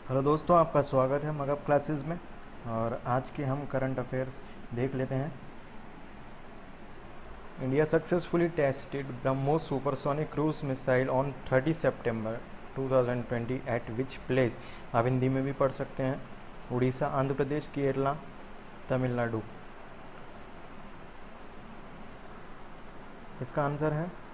Hello दोस्तों, आपका स्वागत है मगध क्लासेस में। और आज के हम करंट अफेयर्स देख लेते हैं। India successfully tested BrahMos supersonic cruise missile on 30 September 2020 eight which place. आप हिंदी में भी पढ़ सकते हैं। उड़ीसा, आंध्र प्रदेश, केरला, तमिलनाडु। इसका आंसर है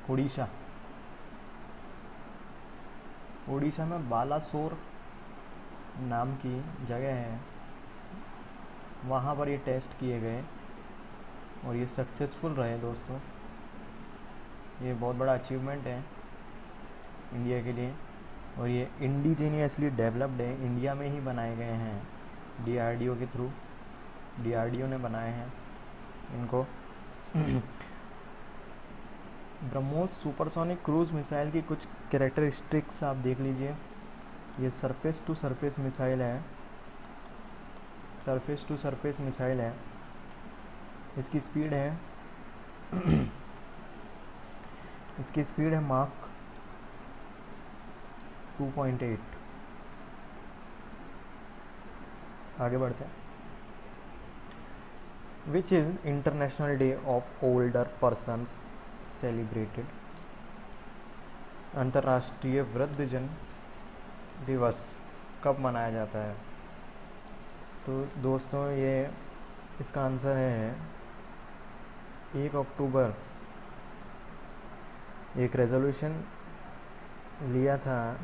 उड़ीसा। उड़ीसा में बालासोर नाम की जगह है, वहाँ पर ये टेस्ट किए गए और ये सक्सेसफुल रहे दोस्तों। ये बहुत बड़ा अचीवमेंट है इंडिया के लिए। और ये इंडिजीनियसली डेवलप्ड है, इंडिया में ही बनाए गए हैं डीआरडीओ के थ्रू। डीआरडीओ ने बनाए हैं इनको। ब्रह्मोस सुपरसोनिक क्रूज मिसाइल की कुछ कैरेक्टरिस्टिक्स आप देख लीजिए। ये सरफेस टू सरफेस मिसाइल है। सरफेस टू सरफेस मिसाइल है। इसकी स्पीड है इसकी स्पीड है माक 2.8। आगे बढ़ते हैं। Which is international day of older persons celebrated. अंतर्राष्ट्रीय वृद्धजन दिवस कब मनाया जाता है? तो दोस्तों ये इसका आंसर है 1 अक्टूबर। एक रेजोल्यूशन लिया था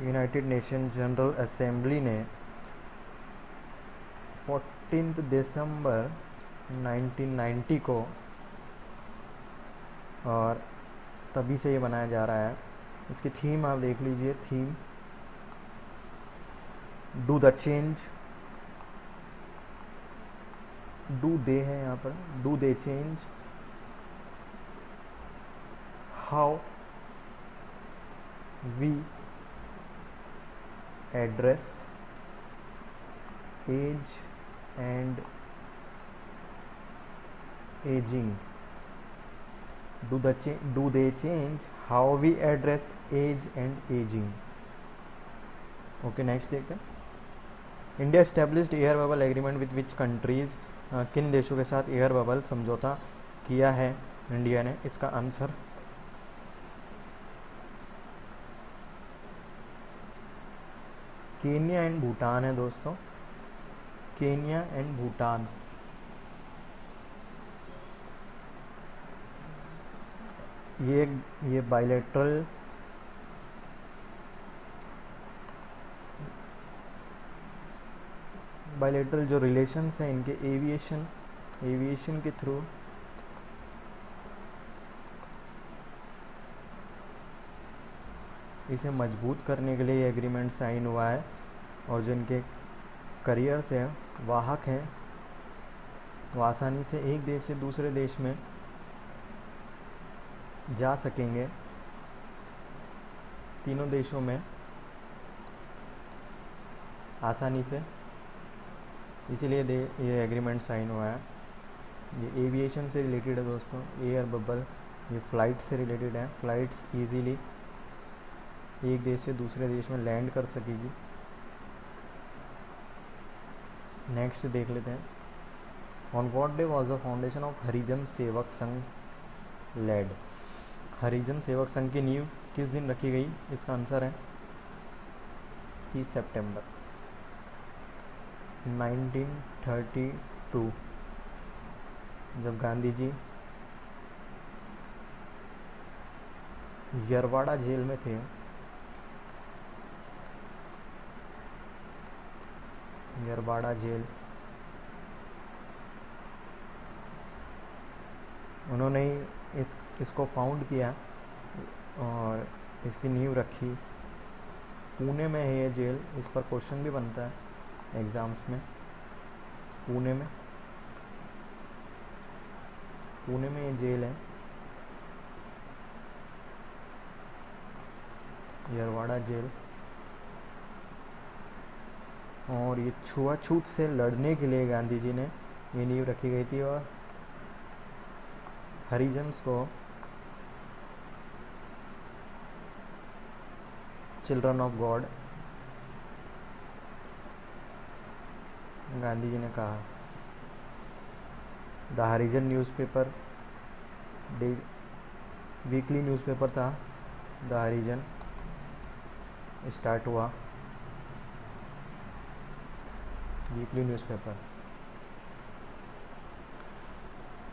यूनाइटेड नेशन जनरल असेंबली ने 14 दिसंबर 1990 को, और तभी से ये बनाया जा रहा है। इसकी थीम आप देख लीजिए। Theme do the change, do they है यहाँ पर, do they change how we address age and ageing. Do they change how we address age and ageing. Okay, next देखते हैं। India established air bubble agreement with which countries. किन देशों के साथ air bubble समझौता किया है इंडिया ने? इसका आंसर केन्या एंड भूटान है दोस्तों। Kenya and Bhutan. ये बायलैटरल जो रिलेशंस हैं इनके एविएशन के थ्रू इसे मजबूत करने के लिए ये एग्रीमेंट साइन हुआ है। और जिनके करियर से वाहक हैं वो आसानी से एक देश से दूसरे देश में जा सकेंगे, तीनों देशों में आसानी से। इसीलिए ये एग्रीमेंट साइन हुआ है। ये एविएशन से रिलेटेड है दोस्तों। एयर बबल ये फ़्लाइट से रिलेटेड है। फ़्लाइट्स इजीली एक देश से दूसरे देश में लैंड कर सकेगी। नेक्स्ट देख लेते हैं। On what day was the foundation of Harijan Sevak Sangh lead. हरिजन सेवक संघ की नींव किस दिन रखी गई? इसका आंसर है 30 सितंबर 1932, जब गांधी जी यरवाड़ा जेल में थे। यरवाड़ा जेल, उन्होंने ही इसको फाउंड किया और इसकी नींव रखी। पुणे में है ये जेल। इस पर क्वेश्चन भी बनता है एग्ज़ाम्स में। पुणे में ये जेल है, यरवाड़ा जेल। और ये छुआछूत से लड़ने के लिए गांधी जी ने ये नींव रखी गई थी, और हरिजन्स को children of God Gandhi ji ने कहा। द हरिजन न्यूज़पेपर डे वीकली न्यूज़पेपर था, द हरिजन स्टार्ट हुआ वीकली न्यूज़पेपर।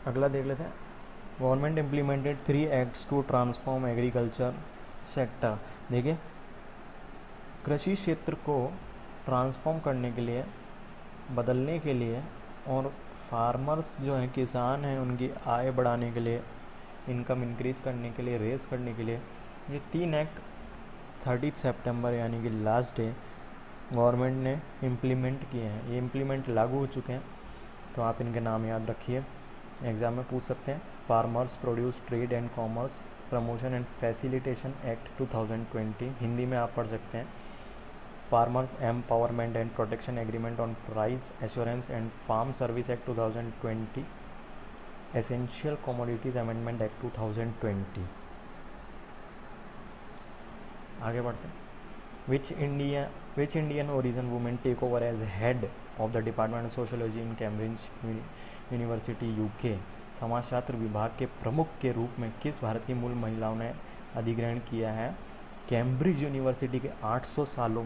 अगला देख लेते हैं। Government implemented 3 acts to transform agriculture sector. देखिए, कृषि क्षेत्र को ट्रांसफॉर्म करने के लिए, बदलने के लिए, और फार्मर्स जो हैं, किसान हैं, उनकी आय बढ़ाने के लिए, इनकम इंक्रीज़ करने के लिए, रेस करने के लिए ये 3 एक्ट 30 सितंबर यानी कि लास्ट डे गवर्नमेंट ने इम्प्लीमेंट किए हैं। ये इम्प्लीमेंट लागू हो चुके हैं, तो आप इनके नाम याद रखिए, एग्ज़ाम में पूछ सकते हैं। Farmers produce trade and commerce promotion and facilitation act 2020, Hindi में आप पढ़ सकते हैं farmers empowerment and protection agreement on price assurance and farm service act 2020, essential commodities amendment act 2020। आगे बढ़ते हैं। Which Indian origin women take over as head of the department of sociology in Cambridge University UK. समाजशास्त्र विभाग के प्रमुख के रूप में किस भारतीय मूल महिलाओं ने अधिग्रहण किया है? कैम्ब्रिज यूनिवर्सिटी के 800 सालों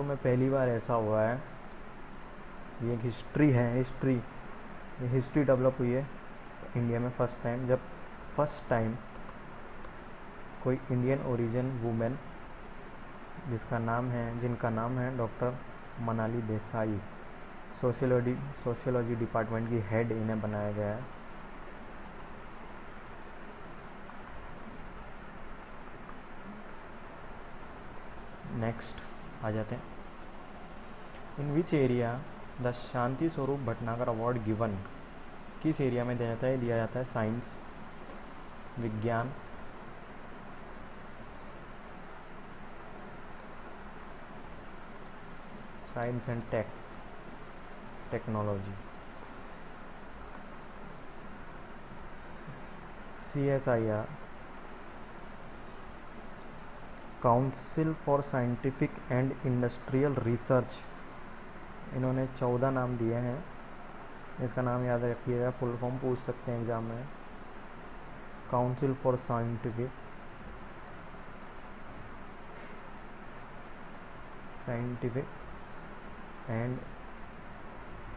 में पहली बार ऐसा हुआ है। ये एक हिस्ट्री है, ये हिस्ट्री डेवलप हुई है इंडिया में फर्स्ट टाइम, जब फर्स्ट टाइम कोई इंडियन ओरिजिन वुमेन जिनका नाम है doctor Manali Desai, sociology department की हेड इन्हें बनाया गया है। नेक्स्ट आ जाते हैं। इन which area the Shanti Swarup Bhatnagar award given? किस एरिया में दिया जाता है? साइंस, विज्ञान, science and technology, CSIR, council for scientific and industrial research. इन्होंने 14 नाम दिए हैं, इसका नाम याद रखिएगा, फुल फॉर्म पूछ सकते हैं एग्जाम में। Council for scientific and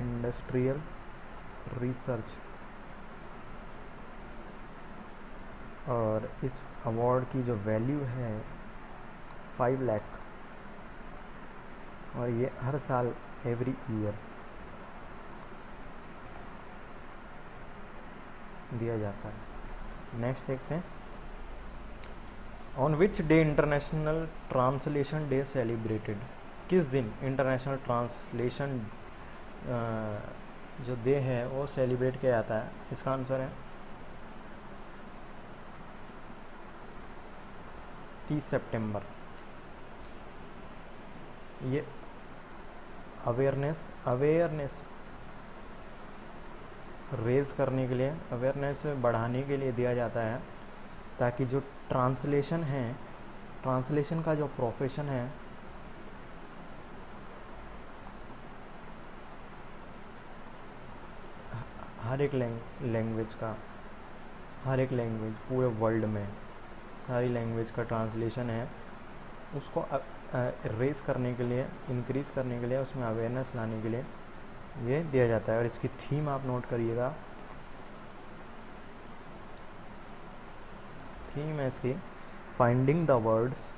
industrial research. और इस अवार्ड की जो वैल्यू है 5 लाख, और ये हर साल एवरी ईयर दिया जाता है। नेक्स्ट देखते हैं। On which day international translation day celebrated? किस दिन इंटरनेशनल ट्रांसलेशन जो डे है वो सेलिब्रेट किया जाता है? इसका आंसर है 30 सितंबर। ये अवेयरनेस रेज करने के लिए, अवेयरनेस बढ़ाने के लिए दिया जाता है, ताकि जो ट्रांसलेशन का जो प्रोफेशन है हर एक लैंग्वेज पूरे वर्ल्ड में सारी लैंग्वेज का ट्रांसलेशन है, उसको रेस करने के लिए, इंक्रीज़ करने के लिए, उसमें अवेयरनेस लाने के लिए ये दिया जाता है। और इसकी थीम आप नोट करिएगा, थीम है इसकी finding the words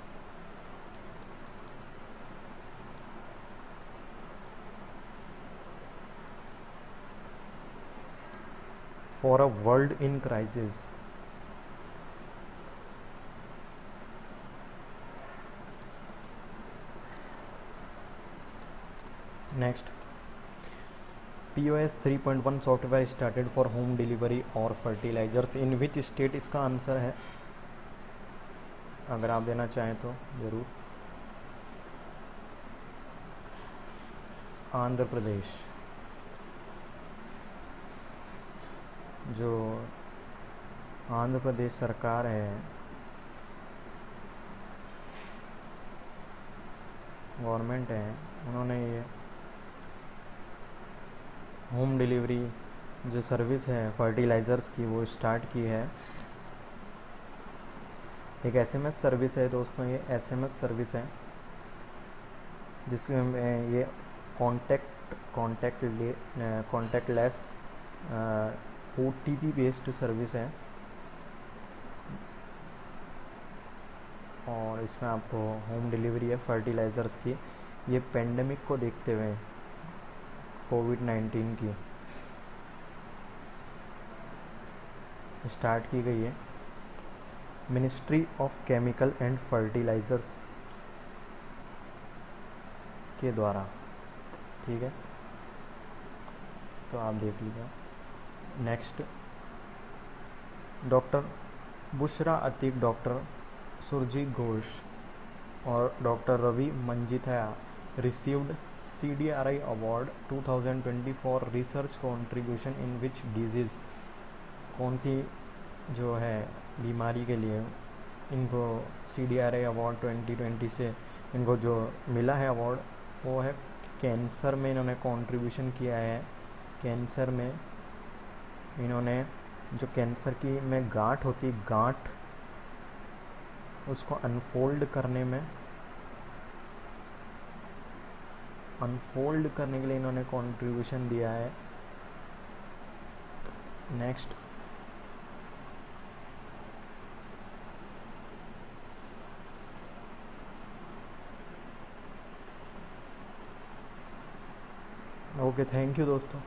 for a world in crisis. Next, POS 3.1 software started for home delivery और फर्टिलाइजर्स इन विच स्टेट? इसका आंसर है, अगर आप देना चाहें तो ज़रूर, आंध्र प्रदेश, जो आंध्र प्रदेश सरकार है, गवर्नमेंट है, उन्होंने ये होम डिलीवरी जो सर्विस है फर्टिलाइज़र्स की वो स्टार्ट की है। एक एसएमएस सर्विस है दोस्तों, ये एसएमएस सर्विस है जिसमें ये कॉन्टैक्टलेस ओटीपी बेस्ड सर्विस है, और इसमें आपको होम डिलीवरी है फर्टिलाइज़र्स की। ये पेंडेमिक को देखते हुए कोविड-19 की स्टार्ट की गई है ministry of chemical and fertilisers के द्वारा। ठीक है, तो आप देख लीजिए। Next, doctor Bushra Ateeq, doctor Surajit Ghosh और doctor Ravi Manjithaya received CDRI award 2020 for research contribution in which disease. कौन सी जो है बीमारी के लिए इनको CDRI अवार्ड 2020 से इनको जो मिला है अवार्ड, वो है कैंसर में इन्होंने कंट्रीब्यूशन किया है। कैंसर में इन्होंने जो कैंसर की में गांठ होती, गांठ उसको अनफोल्ड करने के लिए इन्होंने कंट्रीब्यूशन दिया है। नेक्स्ट, ओके, थैंक यू दोस्तों।